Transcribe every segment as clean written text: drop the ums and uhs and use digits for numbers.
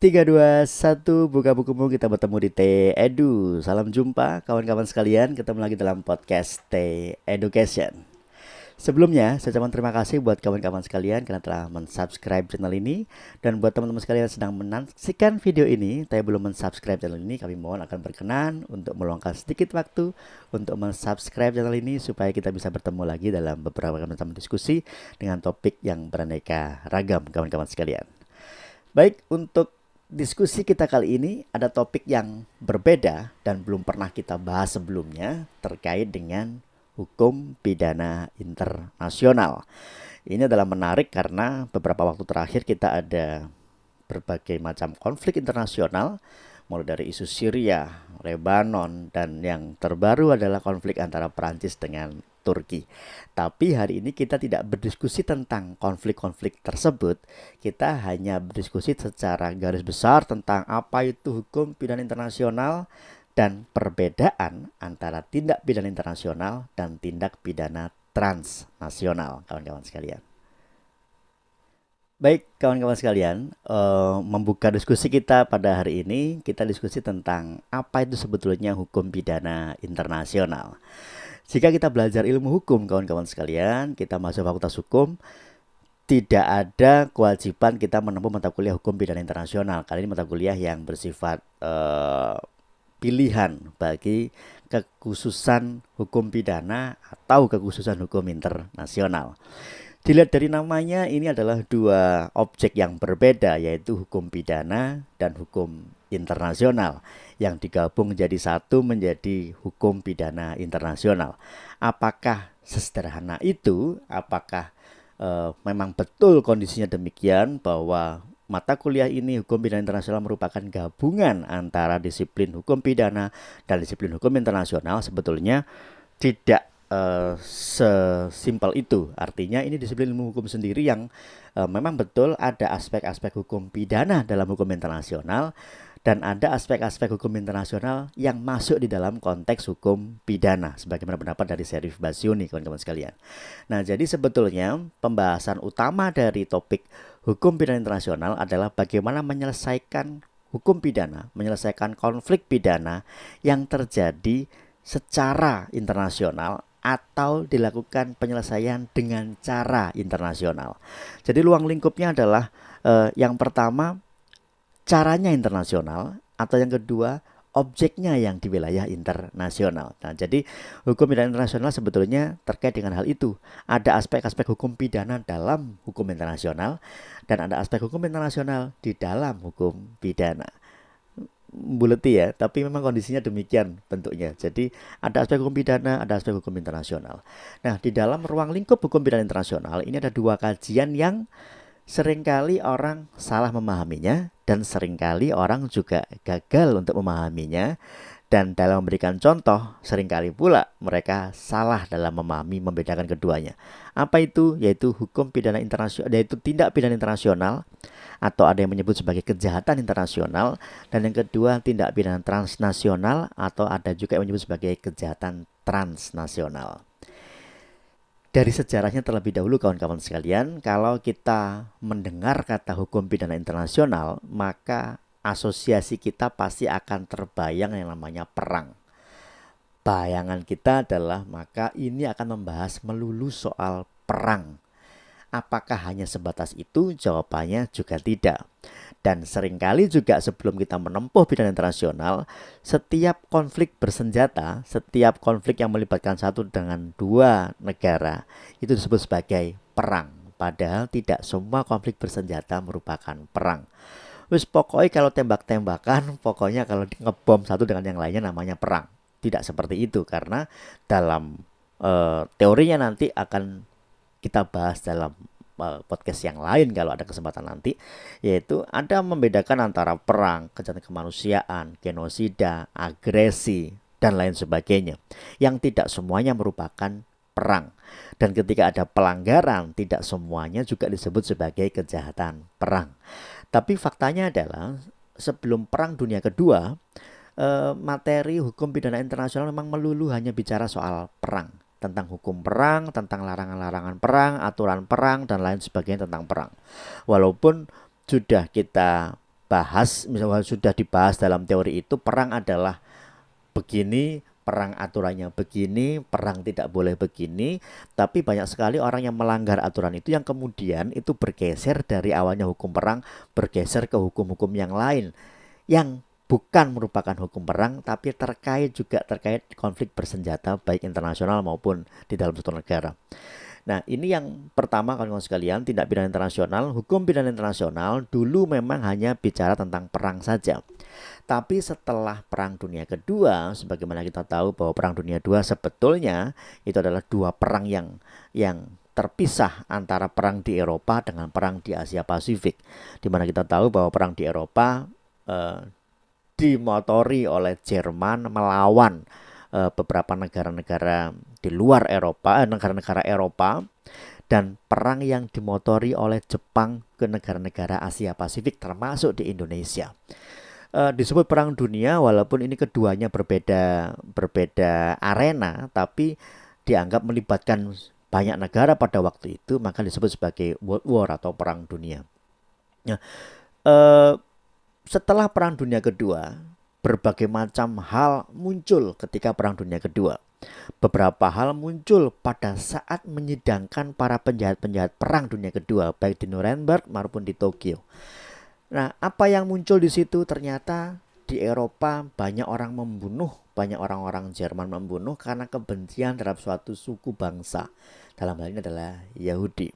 Tiga, dua, satu, buka bukumu, kita bertemu di T Edu. Salam jumpa kawan-kawan sekalian, ketemu lagi dalam podcast T Education. Sebelumnya, saya ucapkan terima kasih buat kawan-kawan sekalian karena telah mensubscribe channel ini. Dan buat teman-teman sekalian yang sedang menyaksikan video ini, tapi belum mensubscribe channel ini, kami mohon akan berkenan untuk meluangkan sedikit waktu untuk mensubscribe channel ini supaya kita bisa bertemu lagi dalam beberapa macam diskusi dengan topik yang beraneka ragam, kawan-kawan sekalian. Baik, untuk diskusi kita kali ini ada topik yang berbeda dan belum pernah kita bahas sebelumnya terkait dengan hukum pidana internasional. Ini adalah menarik karena beberapa waktu terakhir kita ada berbagai macam konflik internasional, mulai dari isu Syria, Lebanon, dan yang terbaru adalah konflik antara Perancis dengan Turki. Tapi hari ini kita tidak berdiskusi tentang konflik-konflik tersebut. Kita hanya berdiskusi secara garis besar tentang apa itu hukum pidana internasional dan perbedaan antara tindak pidana internasional dan tindak pidana transnasional, kawan-kawan sekalian. Baik, kawan-kawan sekalian, membuka diskusi kita pada hari ini, kita diskusi tentang apa itu sebetulnya hukum pidana internasional. Jika kita belajar ilmu hukum, kawan-kawan sekalian, kita masuk fakultas hukum, tidak ada kewajiban kita menempuh mata kuliah hukum pidana internasional. Kali ini mata kuliah yang bersifat pilihan bagi kekhususan hukum pidana atau kekhususan hukum internasional. Dilihat dari namanya, ini adalah dua objek yang berbeda, yaitu hukum pidana dan hukum internasional yang digabung menjadi satu, menjadi hukum pidana internasional. Apakah sesederhana itu? Apakah memang betul kondisinya demikian bahwa mata kuliah ini hukum pidana internasional merupakan gabungan antara disiplin hukum pidana dan disiplin hukum internasional? Sebetulnya tidak sesimpel itu. Artinya ini disiplin ilmu hukum sendiri yang memang betul ada aspek-aspek hukum pidana dalam hukum internasional dan ada aspek-aspek hukum internasional yang masuk di dalam konteks hukum pidana sebagaimana pendapat dari Syarif Basyuni, kawan-kawan sekalian. Nah, jadi sebetulnya pembahasan utama dari topik hukum pidana internasional adalah bagaimana menyelesaikan hukum pidana, menyelesaikan konflik pidana yang terjadi secara internasional atau dilakukan penyelesaian dengan cara internasional. Jadi ruang lingkupnya adalah yang pertama caranya internasional, atau yang kedua objeknya yang di wilayah internasional. Nah, jadi hukum pidana internasional sebetulnya terkait dengan hal itu. Ada aspek-aspek hukum pidana dalam hukum internasional dan ada aspek hukum internasional di dalam hukum pidana. Buleti ya, tapi memang kondisinya demikian bentuknya. Jadi ada aspek hukum pidana, ada aspek hukum internasional. Nah, di dalam ruang lingkup hukum pidana internasional ini ada dua kajian yang seringkali orang salah memahaminya dan seringkali orang juga gagal untuk memahaminya. Dan dalam memberikan contoh, seringkali pula mereka salah dalam memahami membedakan keduanya. Apa itu? Yaitu hukum pidana internasional, yaitu tindak pidana internasional, atau ada yang menyebut sebagai kejahatan internasional, dan yang kedua tindak pidana transnasional, atau ada juga yang menyebut sebagai kejahatan transnasional. Dari sejarahnya terlebih dahulu, kawan-kawan sekalian, kalau kita mendengar kata hukum pidana internasional, maka asosiasi kita pasti akan terbayang yang namanya perang. Bayangan kita adalah maka ini akan membahas melulu soal perang. Apakah hanya sebatas itu? Jawabannya juga tidak. Dan seringkali juga sebelum kita menempuh pidana internasional, setiap konflik bersenjata, setiap konflik yang melibatkan satu dengan dua negara, itu disebut sebagai perang. Padahal tidak semua konflik bersenjata merupakan perang. Wis pokoknya kalau tembak-tembakan, pokoknya kalau ngebom satu dengan yang lainnya namanya perang. Tidak seperti itu karena dalam teorinya nanti akan kita bahas dalam podcast yang lain kalau ada kesempatan nanti, yaitu ada membedakan antara perang, kejahatan kemanusiaan, genosida, agresi, dan lain sebagainya yang tidak semuanya merupakan perang. Dan ketika ada pelanggaran, tidak semuanya juga disebut sebagai kejahatan perang. Tapi faktanya adalah sebelum Perang Dunia Kedua, materi hukum pidana internasional memang melulu hanya bicara soal perang, tentang hukum perang, tentang larangan-larangan perang, aturan perang, dan lain sebagainya tentang perang. Walaupun sudah kita bahas, misalnya sudah dibahas dalam teori itu, perang adalah begini, perang aturannya begini, perang tidak boleh begini. Tapi banyak sekali orang yang melanggar aturan itu yang kemudian itu bergeser dari awalnya hukum perang, bergeser ke hukum-hukum yang lain yang bukan merupakan hukum perang, tapi terkait konflik bersenjata baik internasional maupun di dalam suatu negara. Nah, ini yang pertama, kawan-kawan sekalian, tindak pidana internasional. Hukum pidana internasional dulu memang hanya bicara tentang perang saja. Tapi setelah Perang Dunia Kedua, sebagaimana kita tahu bahwa Perang Dunia Kedua sebetulnya itu adalah dua perang yang terpisah antara perang di Eropa dengan perang di Asia Pasifik. Di mana kita tahu bahwa perang di Eropa dimotori oleh Jerman melawan beberapa negara-negara di luar Eropa, negara-negara Eropa, dan perang yang dimotori oleh Jepang ke negara-negara Asia Pasifik termasuk di Indonesia. Disebut perang dunia walaupun ini keduanya berbeda arena, tapi dianggap melibatkan banyak negara pada waktu itu, maka disebut sebagai World War atau perang dunia. Nah, setelah perang dunia kedua, berbagai macam hal muncul ketika perang dunia kedua. Beberapa hal muncul pada saat menyidangkan para penjahat-penjahat perang dunia kedua, baik di Nuremberg maupun di Tokyo. Nah, apa yang muncul di situ? Ternyata di Eropa banyak orang membunuh, banyak orang-orang Jerman membunuh karena kebencian terhadap suatu suku bangsa. Dalam hal ini adalah Yahudi.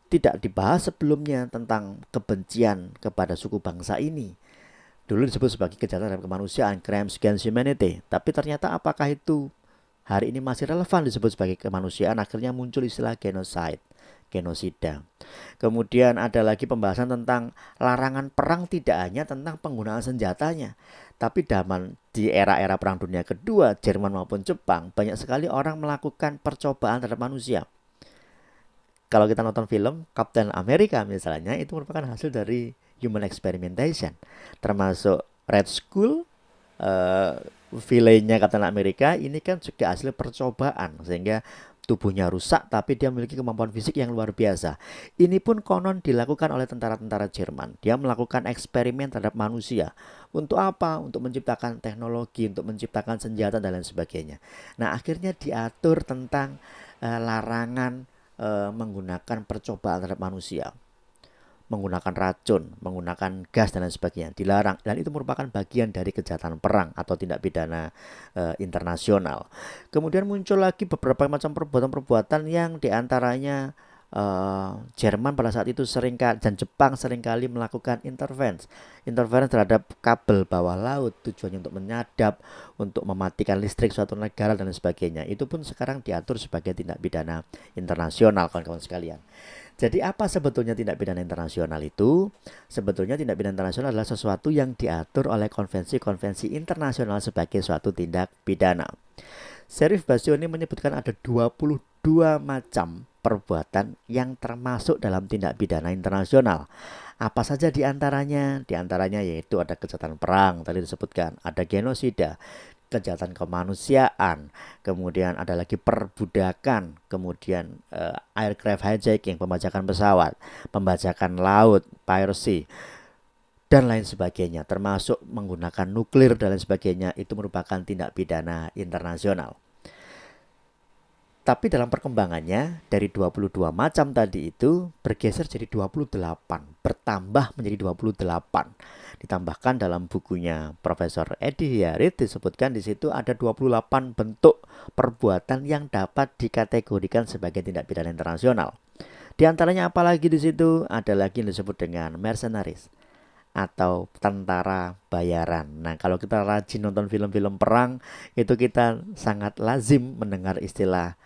Tidak dibahas sebelumnya tentang kebencian kepada suku bangsa ini. Dulu disebut sebagai kejahatan terhadap kemanusiaan, crimes against humanity. Tapi ternyata apakah itu hari ini masih relevan disebut sebagai kemanusiaan? Akhirnya muncul istilah genocide, genosida. Kemudian ada lagi pembahasan tentang larangan perang, tidak hanya tentang penggunaan senjatanya, tapi di era-era Perang Dunia Kedua, Jerman maupun Jepang, banyak sekali orang melakukan percobaan terhadap manusia. Kalau kita nonton film Captain America misalnya, itu merupakan hasil dari human experimentation, termasuk Red Skull, villainnya Captain America ini kan juga hasil percobaan, sehingga tubuhnya rusak tapi dia memiliki kemampuan fisik yang luar biasa. Ini pun konon dilakukan oleh tentara-tentara Jerman. Dia melakukan eksperimen terhadap manusia. Untuk apa? Untuk menciptakan teknologi, untuk menciptakan senjata dan lain sebagainya. Nah, akhirnya diatur tentang larangan menggunakan percobaan terhadap manusia, menggunakan racun, menggunakan gas dan lain sebagainya, dilarang. Dan itu merupakan bagian dari kejahatan perang atau tindak pidana internasional. Kemudian muncul lagi beberapa macam perbuatan-perbuatan yang diantaranya Jerman pada saat itu dan Jepang seringkali melakukan intervensi terhadap kabel bawah laut, tujuannya untuk menyadap, untuk mematikan listrik suatu negara dan sebagainya. Itu pun sekarang diatur sebagai tindak pidana internasional, kawan-kawan sekalian. Jadi apa sebetulnya tindak pidana internasional itu? Sebetulnya tindak pidana internasional adalah sesuatu yang diatur oleh konvensi-konvensi internasional sebagai suatu tindak pidana. Syarif Basyoni menyebutkan ada 22 macam perbuatan yang termasuk dalam tindak pidana internasional. Apa saja diantaranya? Diantaranya yaitu ada kejahatan perang, tadi disebutkan, ada genosida, kejahatan kemanusiaan, kemudian ada lagi perbudakan, kemudian aircraft hijacking, pembajakan pesawat, pembajakan laut, piracy, dan lain sebagainya, termasuk menggunakan nuklir dan lain sebagainya. Itu merupakan tindak pidana internasional. Tapi dalam perkembangannya dari 22 macam tadi itu bergeser jadi 28, bertambah menjadi 28. Ditambahkan dalam bukunya Profesor Edi Hiarit disebutkan di situ ada 28 bentuk perbuatan yang dapat dikategorikan sebagai tindak pidana internasional. Di antaranya apalagi di situ? Ada lagi yang disebut dengan mercenaries atau tentara bayaran. Nah, kalau kita rajin nonton film-film perang, itu kita sangat lazim mendengar istilah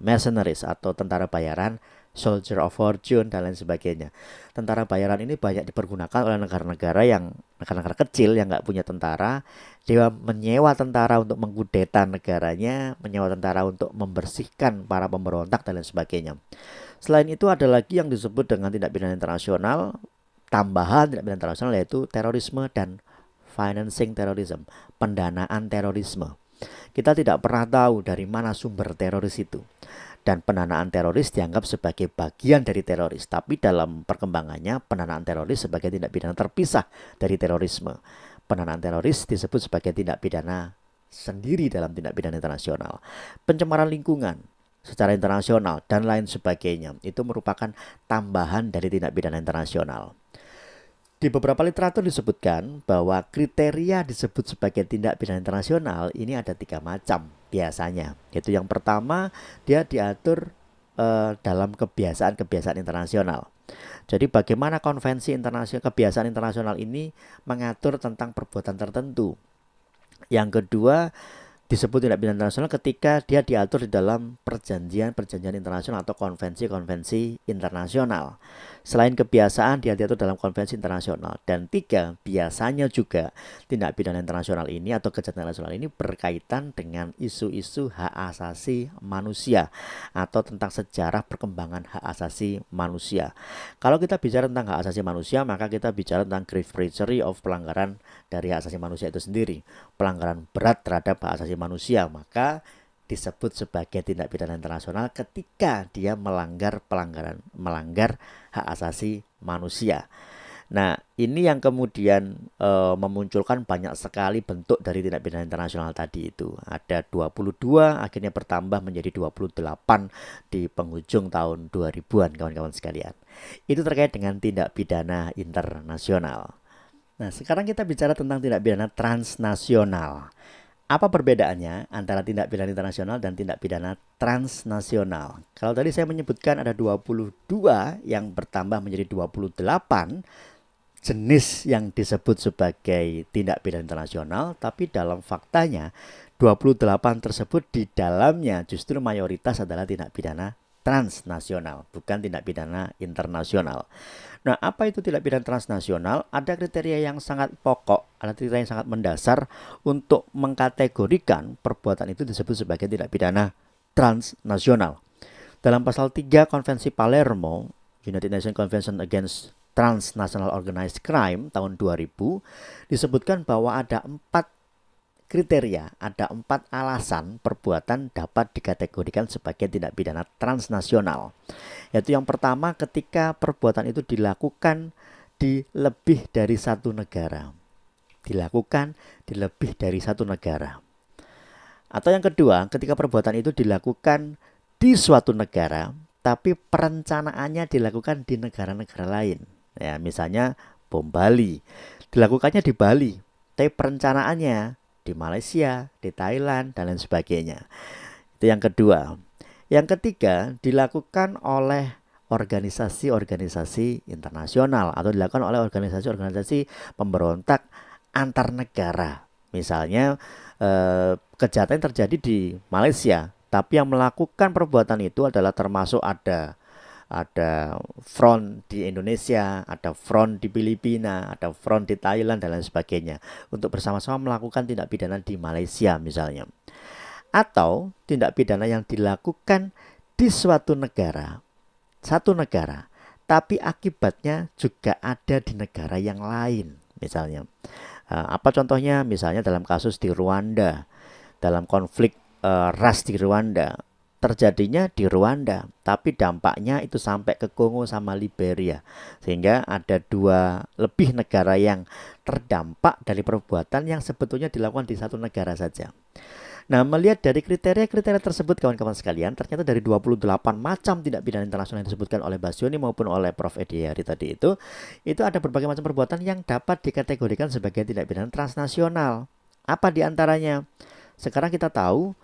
mercenaries atau tentara bayaran, soldier of fortune dan lain sebagainya. Tentara bayaran ini banyak dipergunakan oleh negara-negara kecil yang nggak punya tentara. Dia menyewa tentara untuk mengkudeta negaranya, menyewa tentara untuk membersihkan para pemberontak dan lain sebagainya. Selain itu ada lagi yang disebut dengan tindak pidana internasional, tambahan tindak pidana internasional, yaitu terorisme dan financing terrorism, pendanaan terorisme. Kita tidak pernah tahu dari mana sumber teroris itu. Dan pendanaan teroris dianggap sebagai bagian dari teroris. Tapi dalam perkembangannya, pendanaan teroris sebagai tindak pidana terpisah dari terorisme. Pendanaan teroris disebut sebagai tindak pidana sendiri dalam tindak pidana internasional. Pencemaran lingkungan secara internasional dan lain sebagainya itu merupakan tambahan dari tindak pidana internasional. Di beberapa literatur disebutkan bahwa kriteria disebut sebagai tindak pidana internasional ini ada 3 macam biasanya. Yaitu yang pertama, dia diatur dalam kebiasaan-kebiasaan internasional. Jadi bagaimana konvensi internasional, kebiasaan internasional ini mengatur tentang perbuatan tertentu. Yang kedua, disebut tindak pidana internasional ketika dia diatur di dalam perjanjian-perjanjian internasional atau konvensi-konvensi internasional. Selain kebiasaan, dia diatur dalam konvensi internasional. Dan 3, biasanya juga tindak pidana internasional ini atau kejahatan internasional ini berkaitan dengan isu-isu hak asasi manusia atau tentang sejarah perkembangan hak asasi manusia. Kalau kita bicara tentang hak asasi manusia, maka kita bicara tentang grave breachery of pelanggaran dari hak asasi manusia itu sendiri. Pelanggaran berat terhadap hak asasi manusia, maka disebut sebagai tindak pidana internasional ketika dia melanggar hak asasi manusia. Nah, ini yang kemudian memunculkan banyak sekali bentuk dari tindak pidana internasional tadi itu. Ada 22, akhirnya bertambah menjadi 28 di penghujung tahun 2000-an, kawan-kawan sekalian. Itu terkait dengan tindak pidana internasional. Nah, sekarang kita bicara tentang tindak pidana transnasional. Apa perbedaannya antara tindak pidana internasional dan tindak pidana transnasional? Kalau tadi saya menyebutkan ada 22 yang bertambah menjadi 28 jenis yang disebut sebagai tindak pidana internasional, tapi dalam faktanya 28 tersebut di dalamnya justru mayoritas adalah tindak pidana transnasional, bukan tindak pidana internasional. Nah, apa itu tindak pidana transnasional? Ada kriteria yang sangat pokok, ada kriteria yang sangat mendasar untuk mengkategorikan perbuatan itu disebut sebagai tindak pidana transnasional. Dalam pasal 3 Konvensi Palermo, United Nations Convention Against Transnational Organized Crime tahun 2000, disebutkan bahwa ada 4 kriteria, ada 4 alasan perbuatan dapat dikategorikan sebagai tindak pidana transnasional. Yaitu yang pertama, ketika perbuatan itu dilakukan di lebih dari satu negara. Dilakukan di lebih dari satu negara. Atau yang kedua, ketika perbuatan itu dilakukan di suatu negara, tapi perencanaannya dilakukan di negara-negara lain. Ya, misalnya bom Bali, dilakukannya di Bali, tapi perencanaannya di Malaysia, di Thailand, dan lain sebagainya. Itu yang kedua. Yang ketiga, dilakukan oleh organisasi-organisasi internasional atau dilakukan oleh organisasi-organisasi pemberontak antar negara. Misalnya kejahatan yang terjadi di Malaysia, tapi yang melakukan perbuatan itu adalah termasuk ada front di Indonesia, ada front di Filipina, ada front di Thailand, dan lain sebagainya, untuk bersama-sama melakukan tindak pidana di Malaysia misalnya. Atau tindak pidana yang dilakukan di suatu negara, satu negara, tapi akibatnya juga ada di negara yang lain misalnya. Apa contohnya? Misalnya dalam kasus di Rwanda, dalam konflik ras di Rwanda, terjadinya di Rwanda, tapi dampaknya itu sampai ke Kongo sama Liberia, sehingga ada 2 lebih negara yang terdampak dari perbuatan yang sebetulnya dilakukan di satu negara saja. Nah, melihat dari kriteria-kriteria tersebut, kawan-kawan sekalian, ternyata dari 28 macam tindak pidana internasional yang disebutkan oleh Basyoni maupun oleh Prof. Edi Hari tadi itu ada berbagai macam perbuatan yang dapat dikategorikan sebagai tindak pidana transnasional. Apa diantaranya? Sekarang kita tahu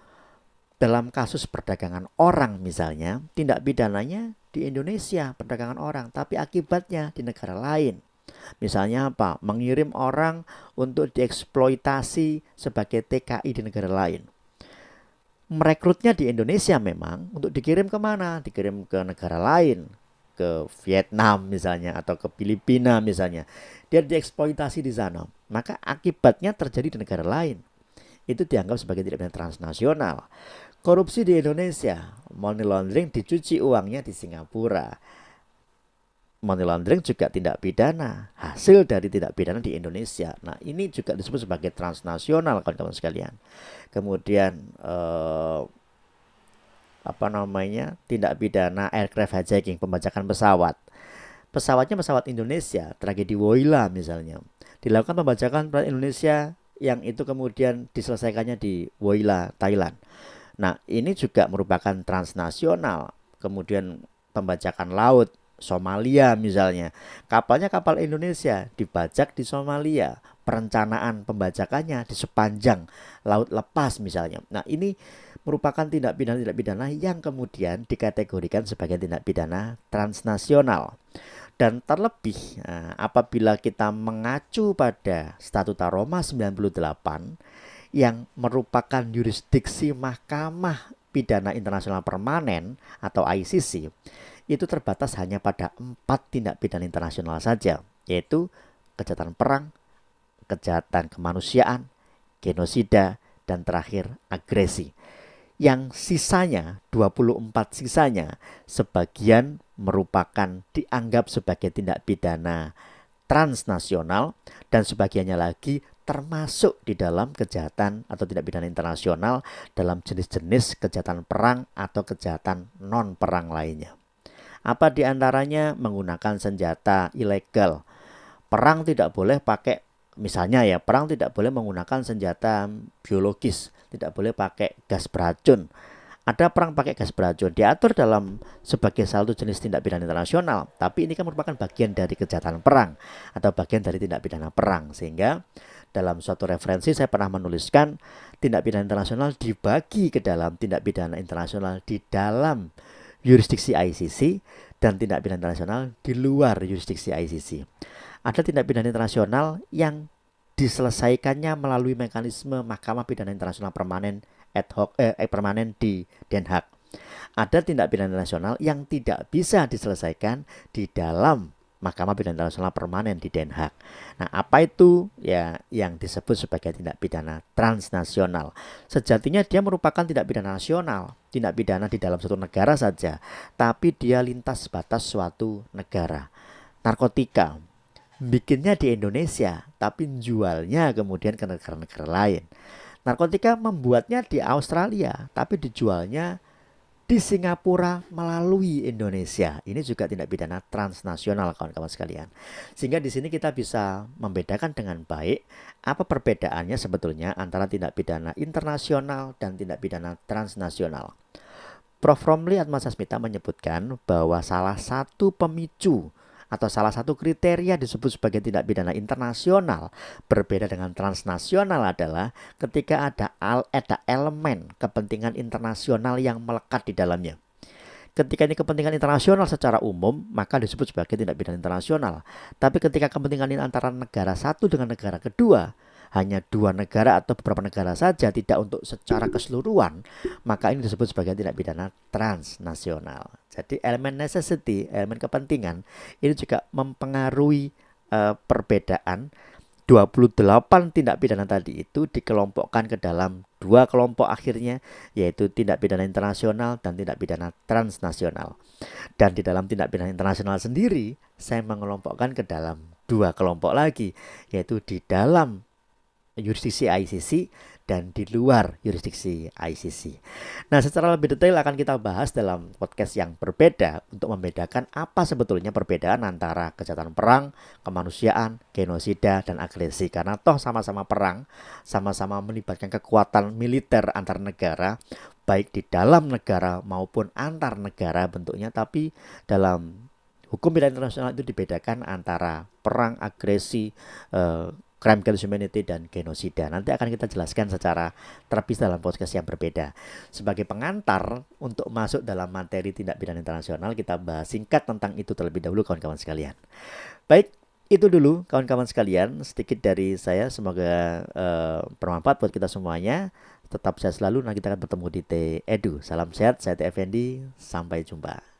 dalam kasus perdagangan orang misalnya, tindak pidananya di Indonesia perdagangan orang, tapi akibatnya di negara lain. Misalnya apa? Mengirim orang untuk dieksploitasi sebagai TKI di negara lain. Merekrutnya di Indonesia memang, untuk dikirim kemana? Dikirim ke negara lain, ke Vietnam misalnya, atau ke Filipina misalnya. Dia dieksploitasi di sana. Maka akibatnya terjadi di negara lain. Itu dianggap sebagai tindak pidana transnasional. Korupsi di Indonesia, money laundering, dicuci uangnya di Singapura. money laundering juga tindak pidana, hasil dari tindak pidana di Indonesia. Nah, ini juga disebut sebagai transnasional, kawan-kawan sekalian. Kemudian tindak pidana aircraft hijacking, pembajakan pesawat. Pesawatnya pesawat Indonesia, tragedi Woyla misalnya. Dilakukan pembajakan pesawat Indonesia yang itu kemudian diselesaikannya di Woyla, Thailand. Nah, ini juga merupakan transnasional. Kemudian pembajakan laut, Somalia misalnya. Kapalnya kapal Indonesia dibajak di Somalia. Perencanaan pembajakannya di sepanjang laut lepas misalnya. Nah, ini merupakan tindak pidana yang kemudian dikategorikan sebagai tindak pidana transnasional. Dan terlebih apabila kita mengacu pada Statuta Roma 98 yang merupakan yurisdiksi Mahkamah Pidana Internasional Permanen atau ICC, itu terbatas hanya pada 4 tindak pidana internasional saja, yaitu kejahatan perang, kejahatan kemanusiaan, genosida, dan terakhir agresi. Yang sisanya, 24 sisanya, sebagian merupakan dianggap sebagai tindak pidana transnasional dan sebagiannya lagi termasuk di dalam kejahatan atau tindak pidana internasional dalam jenis-jenis kejahatan perang atau kejahatan non-perang lainnya. Apa diantaranya? Menggunakan senjata ilegal. Perang tidak boleh pakai, misalnya ya, perang tidak boleh menggunakan senjata biologis, tidak boleh pakai gas beracun. Ada perang pakai gas beracun, diatur dalam sebagai satu jenis tindak pidana internasional, tapi ini kan merupakan bagian dari kejahatan perang atau bagian dari tindak pidana perang. Sehingga dalam suatu referensi saya pernah menuliskan tindak pidana internasional dibagi ke dalam tindak pidana internasional di dalam yurisdiksi ICC dan tindak pidana internasional di luar yurisdiksi ICC. Ada tindak pidana internasional yang diselesaikannya melalui mekanisme Mahkamah Pidana Internasional Permanen permanen di Den Haag. Ada tindak pidana internasional yang tidak bisa diselesaikan di dalam Mahkamah Pidana Internasional Permanen di Den Haag. Nah, apa itu ya yang disebut sebagai tindak pidana transnasional? Sejatinya dia merupakan tindak pidana nasional, tindak pidana di dalam suatu negara saja, tapi dia lintas batas suatu negara. Narkotika, bikinnya di Indonesia, tapi jualnya kemudian ke negara-negara lain. Narkotika membuatnya di Australia, tapi dijualnya di Singapura melalui Indonesia. Ini juga tindak pidana transnasional, kawan-kawan sekalian. Sehingga di sini kita bisa membedakan dengan baik apa perbedaannya sebetulnya antara tindak pidana internasional dan tindak pidana transnasional. Prof. Romli Atmasasmita menyebutkan bahwa salah satu pemicu atau salah satu kriteria disebut sebagai tindak pidana internasional berbeda dengan transnasional adalah ketika ada elemen kepentingan internasional yang melekat di dalamnya. Ketika ini kepentingan internasional secara umum, maka disebut sebagai tindak pidana internasional. Tapi ketika kepentingan ini antara negara satu dengan negara kedua, hanya dua negara atau beberapa negara saja, tidak untuk secara keseluruhan, maka ini disebut sebagai tindak pidana transnasional. Jadi elemen necessity, elemen kepentingan, ini juga mempengaruhi perbedaan. 28 tindak pidana tadi itu dikelompokkan ke dalam dua kelompok akhirnya, yaitu tindak pidana internasional dan tindak pidana transnasional. Dan di dalam tindak pidana internasional sendiri, saya mengelompokkan ke dalam dua kelompok lagi, yaitu di dalam yurisdiksi ICC dan di luar yurisdiksi ICC. Nah, secara lebih detail akan kita bahas dalam podcast yang berbeda untuk membedakan apa sebetulnya perbedaan antara kejahatan perang, kemanusiaan, genosida, dan agresi. Karena toh sama-sama perang, sama-sama melibatkan kekuatan militer antar negara, baik di dalam negara maupun antar negara bentuknya, tapi dalam hukum pidana internasional itu dibedakan antara perang, agresi, crime against humanity, dan genosida. Nanti akan kita jelaskan secara terpisah dalam podcast yang berbeda. Sebagai pengantar untuk masuk dalam materi tindak pidana internasional, kita bahas singkat tentang itu terlebih dahulu, kawan-kawan sekalian. Baik, itu dulu kawan-kawan sekalian sedikit dari saya. Semoga bermanfaat buat kita semuanya. Tetap sehat selalu. Nah, kita akan bertemu di T Edu. Salam sehat, saya T Effendi. Sampai jumpa.